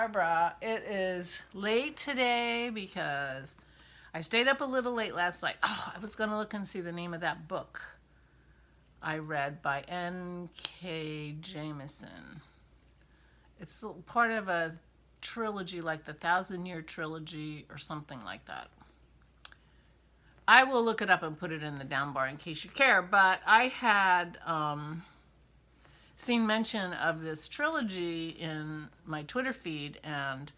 Barbara. It is late today because I stayed up a little late last night. Oh, I was going to look and see the name of that book I read by NK Jemisin. It's part of a trilogy, like the 1,000-Year Trilogy or something like that. I will look it up and put it in the down bar in case you care, but I had seen mention of this trilogy in my Twitter feed, and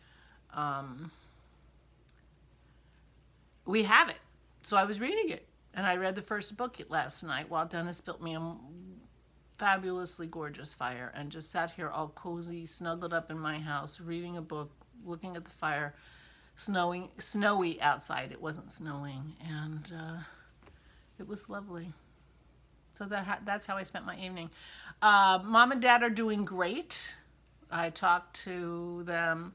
we have it. So I was reading it, and I read the first book last night while Dennis built me a fabulously gorgeous fire and just sat here all cozy, snuggled up in my house, reading a book, looking at the fire, snowy outside. It wasn't snowing, and it was lovely. So that's how I spent my evening. Mom and Dad are doing great. I talked to them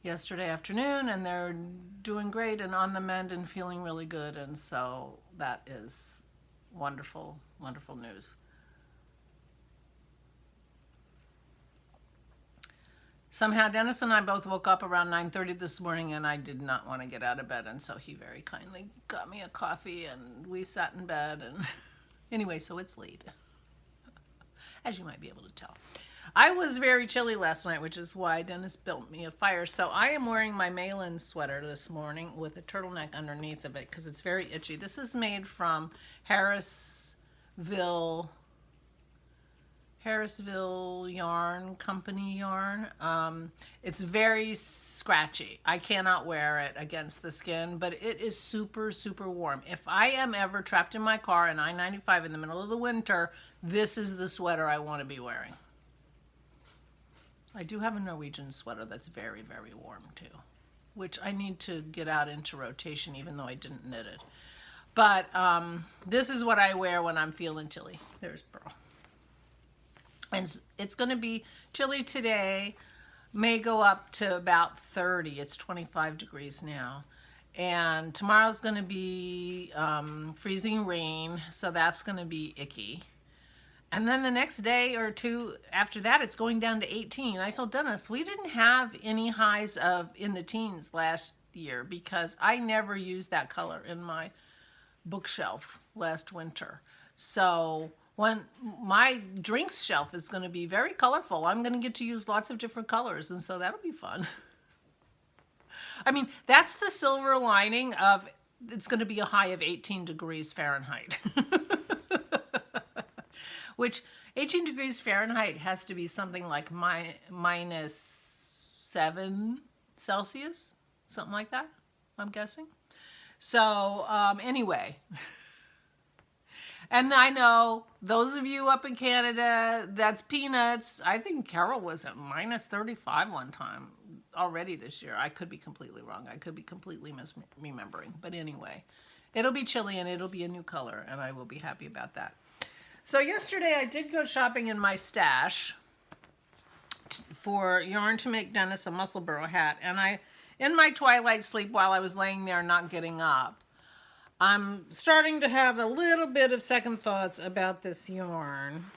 yesterday afternoon, and they're doing great and on the mend and feeling really good. And so that is wonderful, wonderful news. Somehow Dennis and I both woke up around 9:30 this morning, and I did not want to get out of bed. And so he very kindly got me a coffee, and we sat in bed. And anyway, so it's late, as you might be able to tell. I was very chilly last night, which is why Dennis built me a fire. So I am wearing my Malin sweater this morning with a turtleneck underneath of it because it's very itchy. This is made from Harrisville Yarn Company yarn. It's very scratchy. I cannot wear it against the skin, but it is super, super warm. If I am ever trapped in my car in I-95 in the middle of the winter, this is the sweater I want to be wearing. I do have a Norwegian sweater that's very, very warm too, which I need to get out into rotation even though I didn't knit it. But this is what I wear when I'm feeling chilly. There's Pearl. And it's going to be chilly today, may go up to about 30. It's 25 degrees now. And tomorrow's going to be freezing rain, so that's going to be icky. And then the next day or two after that, it's going down to 18. I told Dennis, we didn't have any highs in the teens last year because I never used that color in my bookshelf last winter. So when my drinks shelf is going to be very colorful, I'm going to get to use lots of different colors, and so that'll be fun. I mean, that's the silver lining of it's going to be a high of 18 degrees Fahrenheit. Which 18 degrees Fahrenheit has to be something like -7 Celsius, something like that, I'm guessing. So anyway, and I know those of you up in Canada, that's peanuts. I think Carol was at -35 one time already this year. I could be completely wrong. I could be completely misremembering. But anyway, it'll be chilly and it'll be a new color, and I will be happy about that. So yesterday I did go shopping in my stash for yarn to make Dennis a Musselburgh hat. And in my twilight sleep while I was laying there not getting up, I'm starting to have a little bit of second thoughts about this yarn.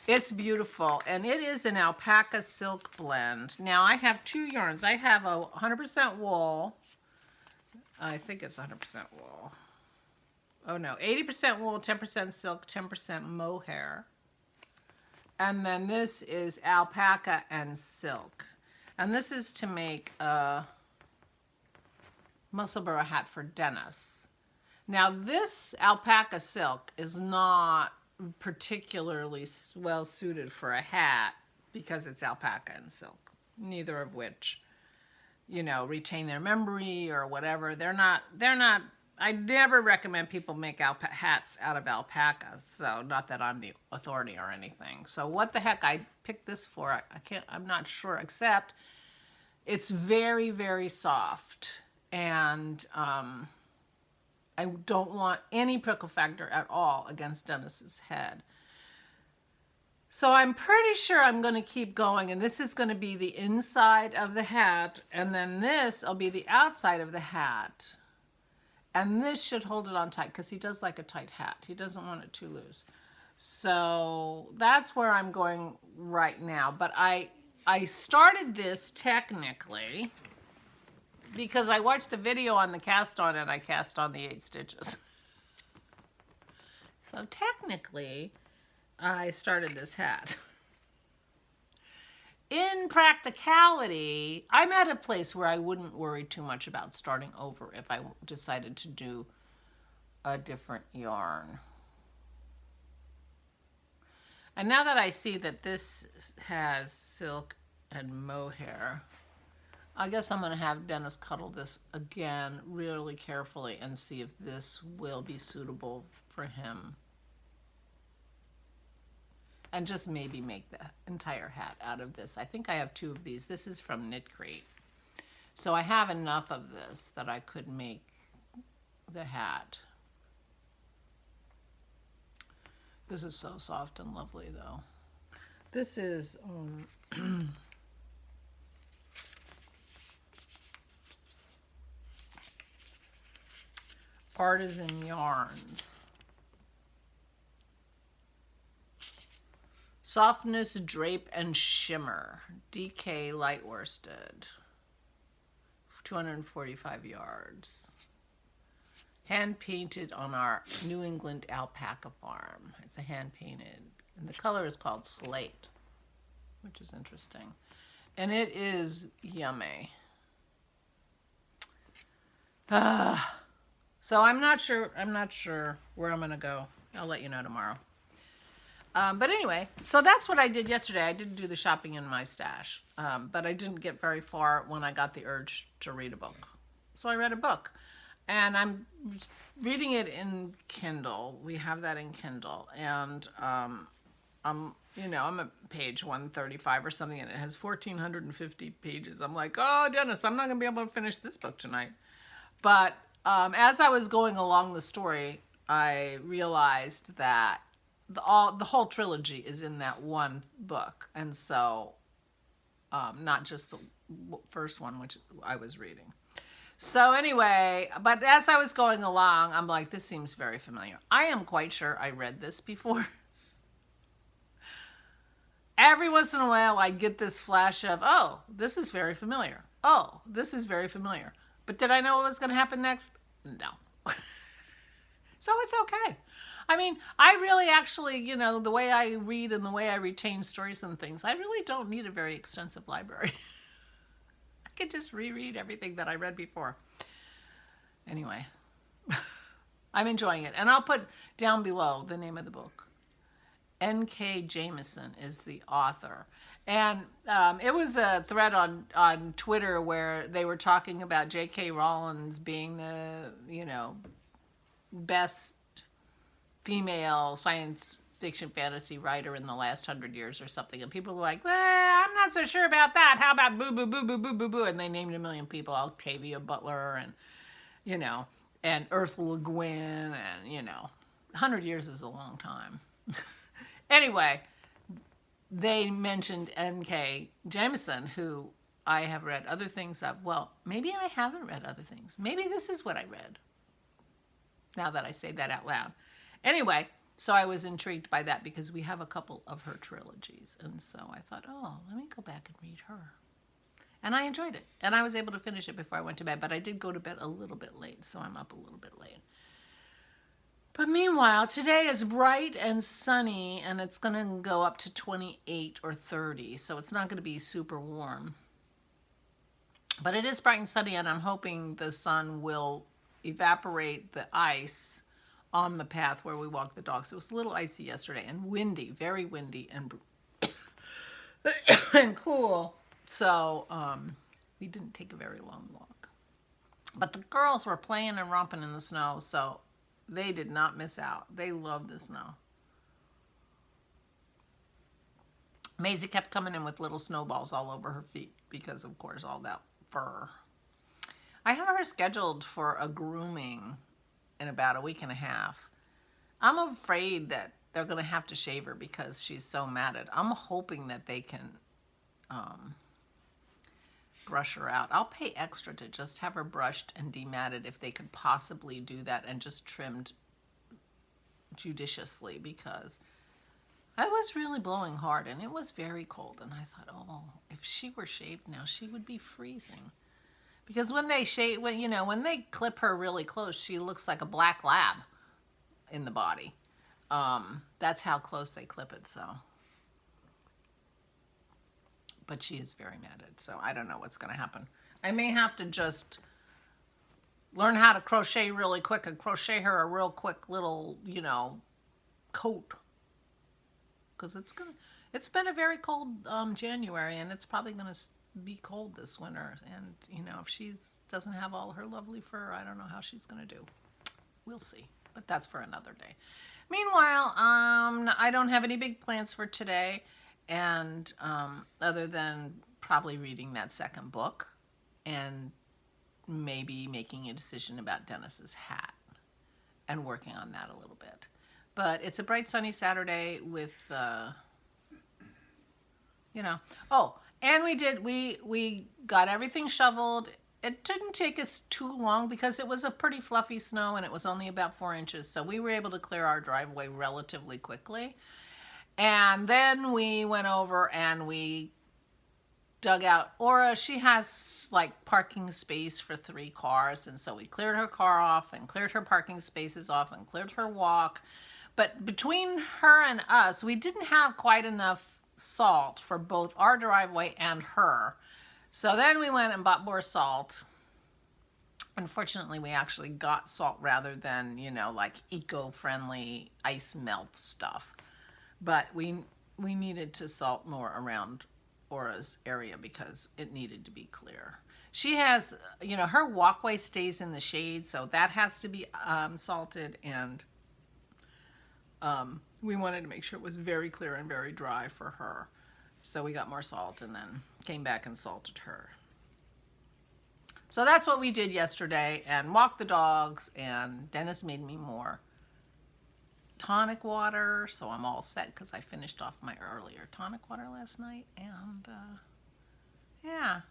It's beautiful, and it is an alpaca silk blend. Now I have two yarns. I have a 100% wool. I think it's 100% wool. Oh no, 80% wool, 10% silk, 10% mohair. And then this is alpaca and silk. And this is to make a Musselburgh hat for Dennis. Now this alpaca silk is not particularly well suited for a hat because it's alpaca and silk, neither of which, you know, retain their memory or whatever. They're not, I never recommend people make hats out of alpaca. So not that I'm the authority or anything. So what the heck I picked this for, I'm not sure, except it's very, very soft. And I don't want any prickle factor at all against Dennis's head. So I'm pretty sure I'm going to keep going, and this is going to be the inside of the hat, and then this will be the outside of the hat. And this should hold it on tight, because he does like a tight hat. He doesn't want it too loose. So that's where I'm going right now. But I started this technically because I watched the video on the cast on and I cast on the 8 stitches. So technically, I started this hat. In practicality, I'm at a place where I wouldn't worry too much about starting over if I decided to do a different yarn. And now that I see that this has silk and mohair, I guess I'm going to have Dennis cuddle this again really carefully and see if this will be suitable for him. And just maybe make the entire hat out of this. I think I have 2 of these. This is from Knit Crate. So I have enough of this that I could make the hat. This is so soft and lovely though. This is Artisan Yarns. Softness, Drape, and Shimmer. DK Light Worsted. 245 yards. Hand painted on our New England alpaca farm. It's a hand painted. And the color is called Slate, which is interesting. And it is yummy. So I'm not sure where I'm gonna go. I'll let you know tomorrow. But anyway, so that's what I did yesterday. I didn't do the shopping in my stash, but I didn't get very far when I got the urge to read a book. So I read a book, and I'm reading it in Kindle. We have that in Kindle, and I'm at page 135 or something, and it has 1,450 pages. I'm like, oh, Dennis, I'm not gonna be able to finish this book tonight. But as I was going along the story, I realized that the whole trilogy is in that one book, and so not just the first one, which I was reading. So anyway, but as I was going along, I'm like, this seems very familiar. I am quite sure I read this before. Every once in a while, I get this flash of, oh, this is very familiar. Oh, this is very familiar. But did I know what was going to happen next? No. So it's okay. I mean, I really actually, the way I read and the way I retain stories and things, I really don't need a very extensive library. I could just reread everything that I read before. Anyway, I'm enjoying it. And I'll put down below the name of the book. NK Jemisin is the author. And it was a thread on Twitter where they were talking about J.K. Rowling being the, best female science fiction fantasy writer in the last 100 years or something. And people were like, well, I'm not so sure about that. How about boo, boo, boo, boo, boo, boo, boo? And they named a million people, Octavia Butler and, and Ursula Le Guin and, 100 years is a long time. Anyway, they mentioned NK Jemisin, who I have read other things of. Well, maybe I haven't read other things. Maybe this is what I read, now that I say that out loud. Anyway, so I was intrigued by that because we have a couple of her trilogies. And so I thought, oh, let me go back and read her. And I enjoyed it. And I was able to finish it before I went to bed. But I did go to bed a little bit late, so I'm up a little bit late. But meanwhile, today is bright and sunny, and it's going to go up to 28 or 30. So it's not going to be super warm. But it is bright and sunny, and I'm hoping the sun will evaporate the ice on the path where we walk the dogs. It was a little icy yesterday and windy, very windy and and cool. So we didn't take a very long walk. But the girls were playing and romping in the snow, so they did not miss out. They love the snow. Maisie kept coming in with little snowballs all over her feet because, of course, all that fur. I have her scheduled for a grooming in about a week and a half. I'm afraid that they're going to have to shave her because she's so matted. I'm hoping that they can brush her out. I'll pay extra to just have her brushed and dematted if they could possibly do that and just trimmed judiciously, because I was really blowing hard, and it was very cold, and I thought, oh, if she were shaved now, she would be freezing. Because when they shave, when they clip her really close, she looks like a black lab in the body. That's how close they clip it, so. But she is very matted, so I don't know what's going to happen. I may have to just learn how to crochet really quick and crochet her a real quick little, coat. Because it's been a very cold January, and it's probably going to be cold this winter. And, if she doesn't have all her lovely fur, I don't know how she's going to do. We'll see. But that's for another day. Meanwhile, I don't have any big plans for today, and other than probably reading that second book and maybe making a decision about Dennis's hat and working on that a little bit. But it's a bright sunny Saturday with, oh, and we got everything shoveled. It didn't take us too long because it was a pretty fluffy snow and it was only about 4 inches. So we were able to clear our driveway relatively quickly. And then we went over and we dug out Aura. She has like parking space for 3 cars. And so we cleared her car off and cleared her parking spaces off and cleared her walk. But between her and us, we didn't have quite enough salt for both our driveway and her. So then we went and bought more salt. Unfortunately, we actually got salt rather than, like eco-friendly ice melt stuff. But we needed to salt more around Aura's area because it needed to be clear. She has, her walkway stays in the shade, so that has to be salted, and we wanted to make sure it was very clear and very dry for her. So we got more salt and then came back and salted her. So that's what we did yesterday, and walked the dogs, and Dennis made me more tonic water, so I'm all set because I finished off my earlier tonic water last night, and yeah.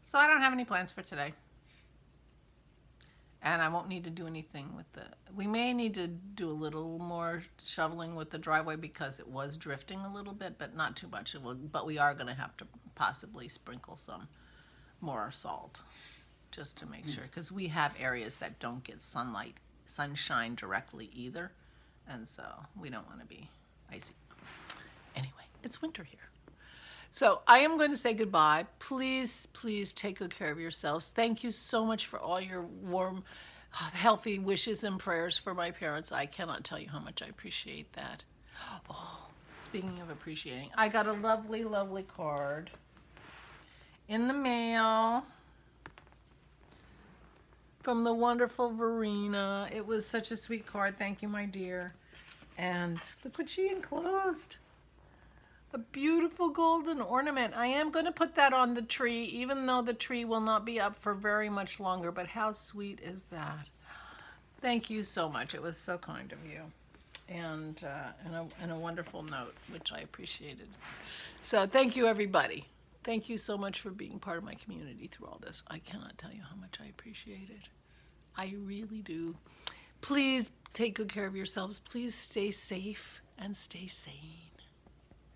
So I don't have any plans for today. And I won't need to do anything with we may need to do a little more shoveling with the driveway because it was drifting a little bit, but not too much. But we are going to have to possibly sprinkle some more salt just to make sure, because we have areas that don't get sunshine directly either. And so we don't want to be icy. Anyway, it's winter here. So I am going to say goodbye. Please, please take good care of yourselves. Thank you so much for all your warm, healthy wishes and prayers for my parents. I cannot tell you how much I appreciate that. Oh, speaking of appreciating, I got a lovely, lovely card in the mail from the wonderful Verena. It was such a sweet card. Thank you, my dear. And look what she enclosed. A beautiful golden ornament. I am going to put that on the tree, even though the tree will not be up for very much longer. But how sweet is that? Thank you so much. It was so kind of you. And a wonderful note, which I appreciated. So thank you, everybody. Thank you so much for being part of my community through all this. I cannot tell you how much I appreciate it. I really do. Please take good care of yourselves. Please stay safe and stay sane.